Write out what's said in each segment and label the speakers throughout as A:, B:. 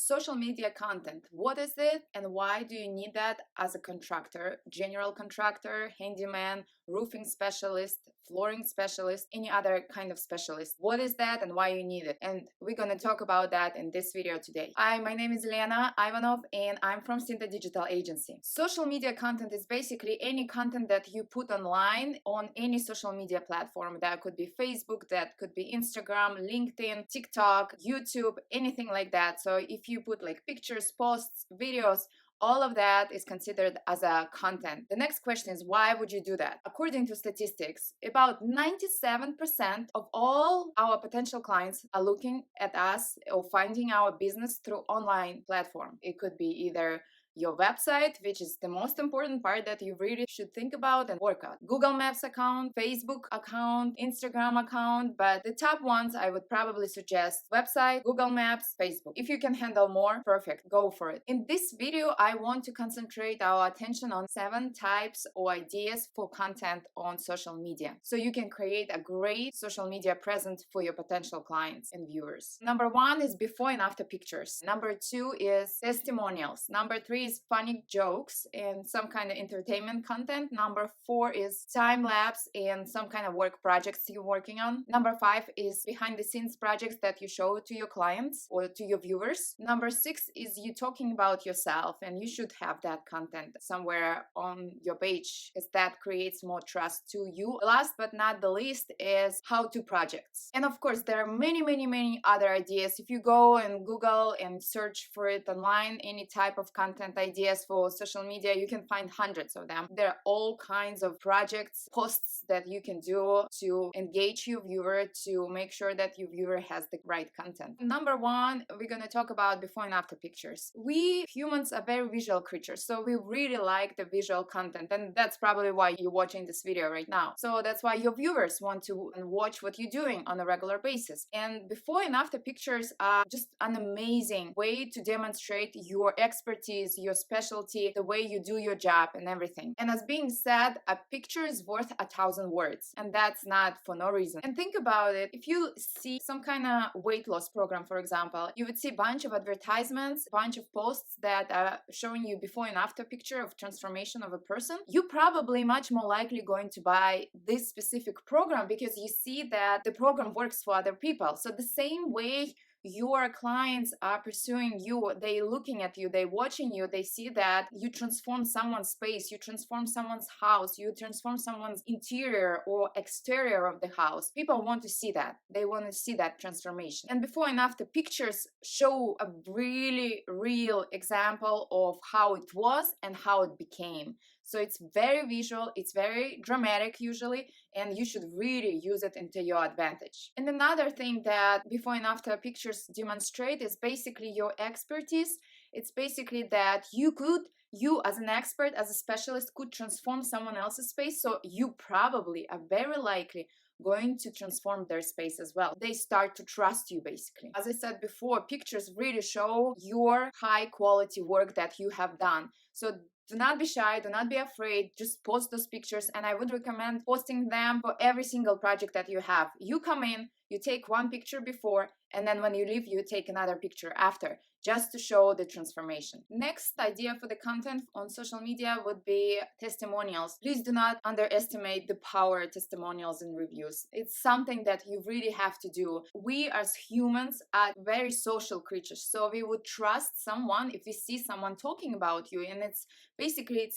A: Social media content. What is it and why do you need that as a contractor, general contractor, handyman, roofing specialist, flooring specialist, any other kind of specialist? What is that and why you need it? And we're going to talk about that in this video today. Hi, my name is Lena Ivanov and I'm from Sinta Digital Agency. Social media content is basically any content that you put online on any social media platform. That could be Facebook, that could be Instagram, LinkedIn, TikTok, YouTube, anything like that. So if you put like pictures, posts, videos, all of that is considered as a content. The next question is, why would you do that? According to statistics, about 97% of all our potential clients are looking at us or finding our business through online platform. It could be either your website, which is the most important part that you really should think about and work on. Google Maps account, Facebook account, Instagram account, but the top ones I would probably suggest website, Google Maps, Facebook. If you can handle more, perfect, go for it. In this video, I want to concentrate our attention on 7 types or ideas for content on social media. So you can create a great social media presence for your potential clients and viewers. Number 1 is before and after pictures. Number 2 is testimonials. Number 3 is funny jokes and some kind of entertainment content. Number 4 is time lapse and some kind of work projects you're working on. Number 5 is behind the scenes projects that you show to your clients or to your viewers. Number 6 is you talking about yourself, and you should have that content somewhere on your page because that creates more trust to you. Last but not the least is how-to projects. And of course, there are many other ideas. If you go and Google and search for it online, any type of content ideas for social media, you can find hundreds of them. There are all kinds of projects, posts that you can do to engage your viewer, to make sure that your viewer has the right content. Number 1, we're going to talk about before and after pictures. We humans are very visual creatures, so we really like the visual content, and that's probably why you're watching this video right now. So that's why your viewers want to watch what you're doing on a regular basis. And before and after pictures are just an amazing way to demonstrate your expertise, your specialty, the way you do your job and everything. And as being said, a picture is worth 1,000 words, and that's not for no reason. And think about it, if you see some kind of weight loss program, for example, you would see a bunch of advertisements, a bunch of posts that are showing you before and after picture of transformation of a person. You're probably much more likely going to buy this specific program because you see that the program works for other people. So the same way your clients are pursuing you, they looking at you, they watching you, they see that you transform someone's space, you transform someone's house, you transform someone's interior or exterior of the house. People want to see that. They want to see that transformation. And before and after pictures show a really real example of how it was and how it became. So it's very visual, it's very dramatic usually, and you should really use it into your advantage. And another thing that before and after pictures demonstrate is basically your expertise. It's basically that you as an expert, as a specialist, could transform someone else's space. So you probably are very likely going to transform their space as well. They start to trust you basically. As I said before, pictures really show your high quality work that you have done. So do not be shy, do not be afraid, just post those pictures, and I would recommend posting them for every single project that you have. You come in, you take one picture before, and then when you leave, you take another picture after, just to show the transformation. Next idea for the content on social media would be testimonials. Please do not underestimate the power of testimonials and reviews. It's something that you really have to do. We as humans are very social creatures, so we would trust someone if we see someone talking about you, and it's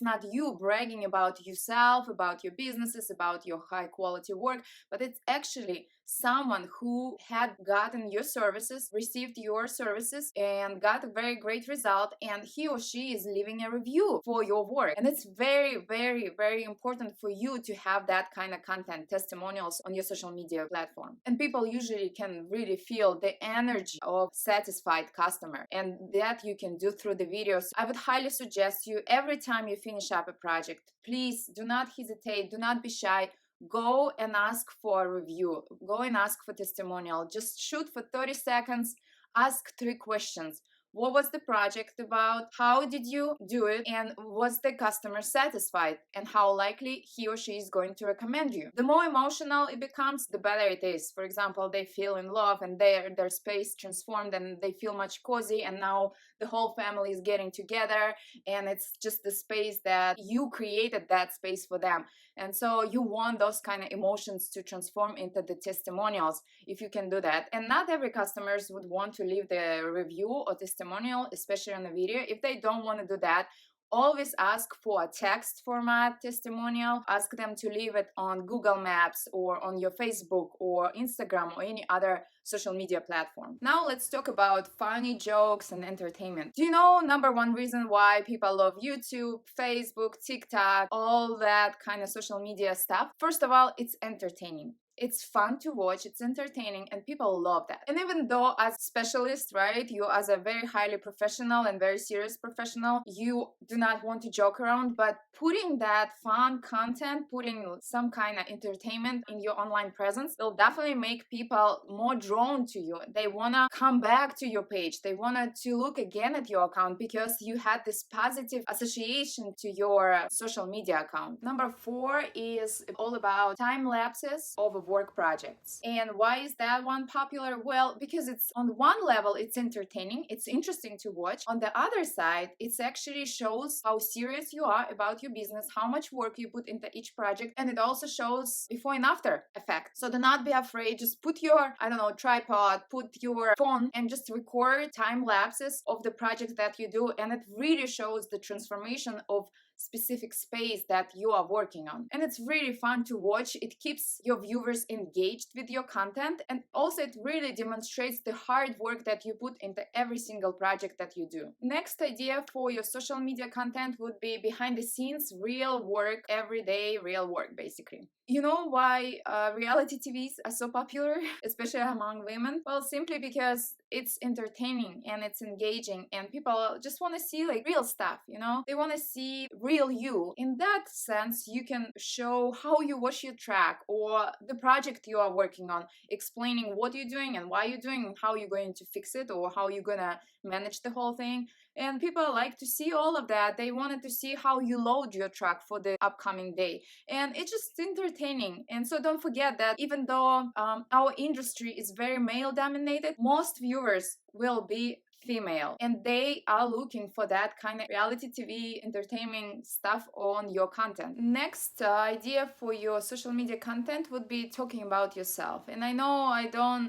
A: not you bragging about yourself, about your businesses, about your high quality work, but it's actually someone who had gotten your services, received your services, and got a very great result, and he or she is leaving a review for your work. And it's very important for you to have that kind of content, testimonials on your social media platform. And people usually can really feel the energy of satisfied customer, and that you can do through the videos. I would highly suggest you, every time you finish up a project, please do not hesitate, do not be shy. Go and ask for a review. Go and ask for testimonial. Just shoot for 30 seconds. Ask 3 questions. What was the project about? How did you do it? And was the customer satisfied? And how likely he or she is going to recommend you? The more emotional it becomes, the better it is. For example, they feel in love and their space transformed and they feel much cozy, and now the whole family is getting together, and it's just the space that you created, that space for them. And so you want those kind of emotions to transform into the testimonials if you can do that. And not every customers would want to leave the review or testimonial, especially on a video. If they don't want to do that, always ask for a text format testimonial. Ask them to leave it on Google Maps or on your Facebook or Instagram or any other social media platform. Now let's talk about funny jokes and entertainment. Do you know number one reason why people love YouTube, Facebook, TikTok, all that kind of social media stuff? First of all, it's entertaining. It's fun to watch, it's entertaining, and people love that. And even though as specialist, right, you as a very highly professional and very serious professional, you do not want to joke around, but putting that fun content, putting some kind of entertainment in your online presence will definitely make people more drawn to you. They want to come back to your page. They want to look again at your account because you had this positive association to your social media account. Number 4 is all about time lapses of work projects. And why is that one popular? Well, because it's on one level, it's entertaining, it's interesting to watch. On the other side, it actually shows how serious you are about your business, how much work you put into each project, and it also shows before and after effect. So do not be afraid. Just put your, tripod, put your phone and just record time lapses of the project that you do, and it really shows the transformation of specific space that you are working on. And it's really fun to watch. It keeps your viewers engaged with your content, and also it really demonstrates the hard work that you put into every single project that you do. Next idea for your social media content would be behind the scenes, real work, everyday real work, basically. You know why reality TVs are so popular, especially among women? Well, simply because it's entertaining and it's engaging, and people just want to see like real stuff, They want to see real you. In that sense, you can show how you wash your track or the project you are working on, explaining what you're doing and why you're doing and how you're going to fix it or how you're gonna manage the whole thing. And people like to see all of that. They wanted to see how you load your truck for the upcoming day. And it's just entertaining. And so don't forget that even though our industry is very male dominated, most viewers will be female, and they are looking for that kind of reality TV entertainment stuff on your content. Next idea for your social media content would be talking about yourself. And I know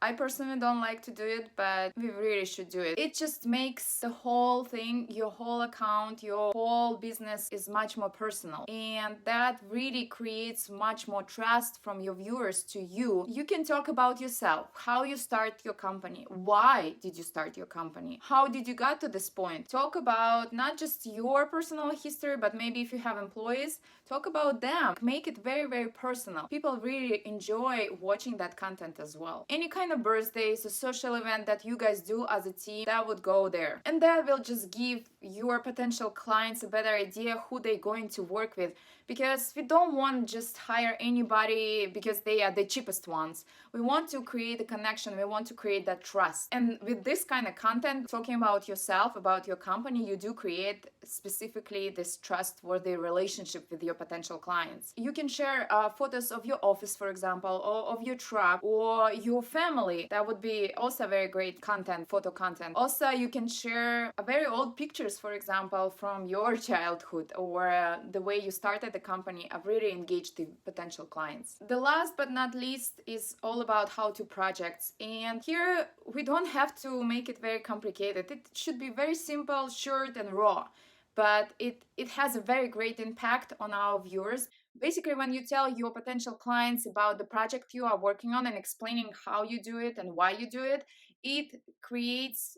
A: I personally don't like to do it, but we really should do it. It just makes the whole thing, your whole account, your whole business is much more personal, and that really creates much more trust from your viewers to you. You can talk about yourself, how you start your company, why did you start your company, how did you get to this point. Talk about not just your personal history, but maybe if you have employees, talk about them. Make it very, very personal. People really enjoy watching that content as well. Any kind of birthdays, a social event that you guys do as a team, that would go there. And that will just give your potential clients a better idea who they're going to work with. Because we don't want to just hire anybody because they are the cheapest ones. We want to create a connection. We want to create that trust. And with this kind of content, talking about yourself, about your company, you do create specifically this trustworthy relationship with your potential clients. You can share photos of your office, for example, or of your truck or your family. That would be also very great content, photo content. Also, you can share very old pictures, for example, from your childhood or the way you started the company. I've really engaged the potential clients. The last but not least is all about how-to projects. And here we don't have to make it very complicated. It should be very simple, short, and raw. But it has a very great impact on our viewers. Basically, when you tell your potential clients about the project you are working on and explaining how you do it and why you do it, it creates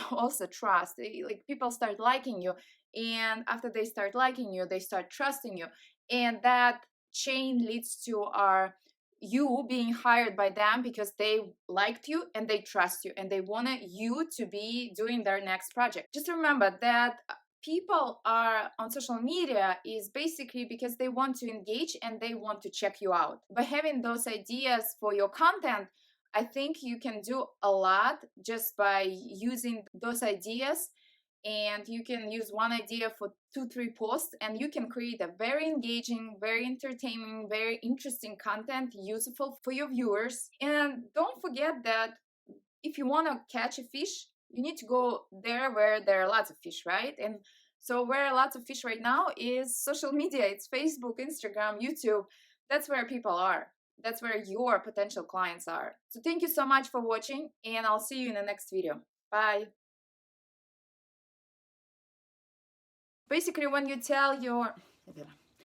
A: also trust. Like people start liking you, and after they start liking you, they start trusting you, and that chain leads to you being hired by them because they liked you and they trust you and they wanted you to be doing their next project. Just remember that people are on social media is basically because they want to engage and they want to check you out. By having those ideas for your content, I think you can do a lot just by using those ideas, and you can use one idea for 2-3 posts, and you can create a very engaging, very entertaining, very interesting content, useful for your viewers. And don't forget that if you want to catch a fish, you need to go there where there are lots of fish, right? And so where are lots of fish right now is social media. It's Facebook, Instagram, YouTube. That's where people are. That's where your potential clients are. So thank you so much for watching, and I'll see you in the next video. Bye. Basically, when you tell your